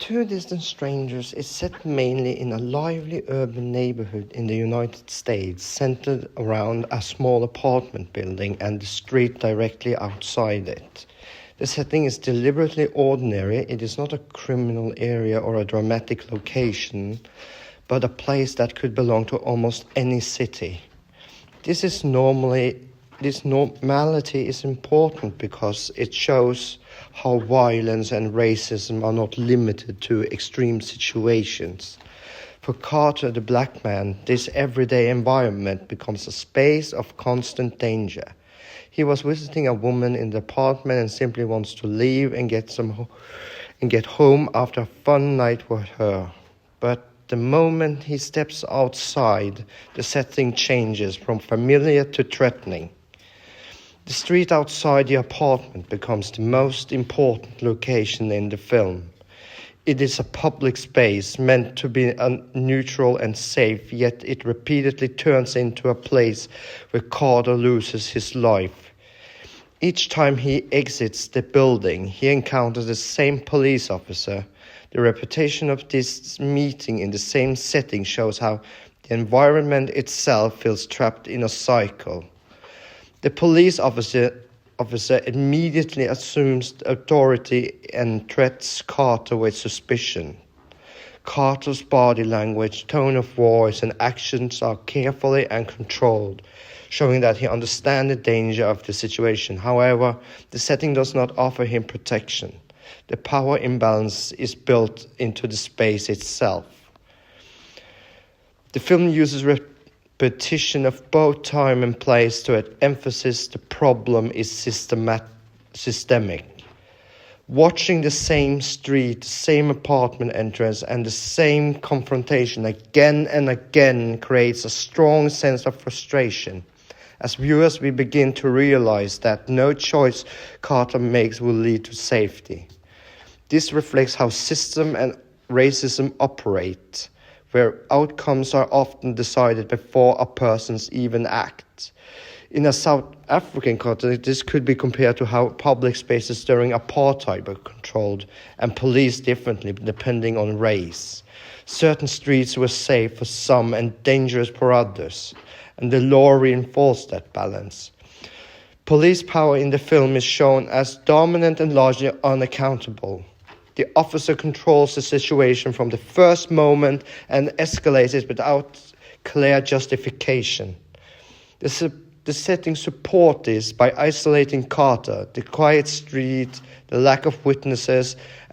Two Distant Strangers is set mainly in a lively urban neighborhood in the United States, centered around a small apartment building and the street directly outside it. The setting is deliberately ordinary. It is not a criminal area or a dramatic location, but a place that could belong to almost any city. This normality is important because it shows how violence and racism are not limited to extreme situations. For Carter, the black man, this everyday environment becomes a space of constant danger. He was visiting a woman in the apartment and simply wants to leave and get home after a fun night with her. But the moment he steps outside, the setting changes from familiar to threatening. The street outside the apartment becomes the most important location in the film. It is a public space meant to be neutral and safe, yet it repeatedly turns into a place where Carter loses his life. Each time he exits the building, he encounters the same police officer. The repetition of this meeting in the same setting shows how the environment itself feels trapped in a cycle. The police officer immediately assumes authority and treats Carter with suspicion. Carter's body language, tone of voice, and actions are carefully and controlled, showing that he understands the danger of the situation. However, the setting does not offer him protection. The power imbalance is built into the space itself. The film uses repetition of both time and place to emphasize the problem is systemic. Watching the same street, the same apartment entrance, and the same confrontation again and again creates a strong sense of frustration. As viewers, we begin to realize that no choice Carter makes will lead to safety. This reflects how system and racism operate, where outcomes are often decided before a person even acts. In a South African context, this could be compared to how public spaces during apartheid were controlled and policed differently depending on race. Certain streets were safe for some and dangerous for others, and the law reinforced that balance. Police power in the film is shown as dominant and largely unaccountable. The officer controls the situation from the first moment and escalates it without clear justification. The setting supports this by isolating Carter, the quiet street, the lack of witnesses,